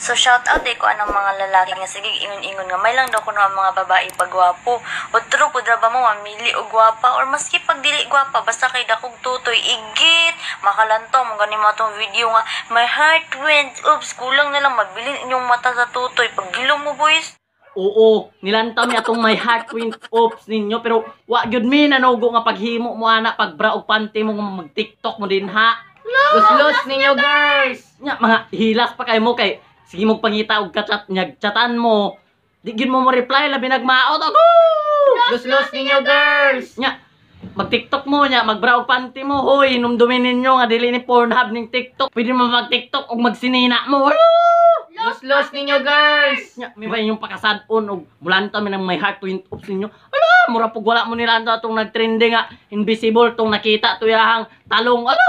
So shout out ko anong mga lalaki nga sige ingon-ingon nga may lang daw kuno ang mga babae pagwapo. Otro pudra ba mo mamili og gwapa or maski pag dili gwapa basta kay dakog tutoy igit makalantong mo gani mo tong video nga my heart went oops kulang na lang mabilin inyong mata sa tutoy pag gilom mo boys. Oo, nilantaw mi atong my heart went oops ninyo pero wa gyud mi nanugo nga paghimo mo ana pag bra og panty mo mag TikTok mo din ha. Los ninyo girls. Nya mga hilas pa kay mo kay sige mo pangita og kachat nyag chatan mo. Di gyud mo reply labi nagmaot ako. Los ninyo girls. Nya mag TikTok mo nya magbra og panty mo hoy numdumin ninyo nga dili ni Pornhub ning TikTok. Pwede mo mag TikTok og magsinina mo. Los ninyo girls. Nya mi ba inyong pakasadon og mulanta mi nang my heart went oops ninyo. Ala, mura pug wala mo nila atong nagtrending nga invisible tong nakita tuyahang talong. Ala!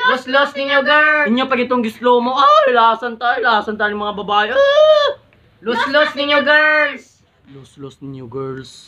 Los ninyo girl. Inyo pag itong gislow mo. Ay, lasan tayo mga babae. Los ninyo girls. Los ninyo girls.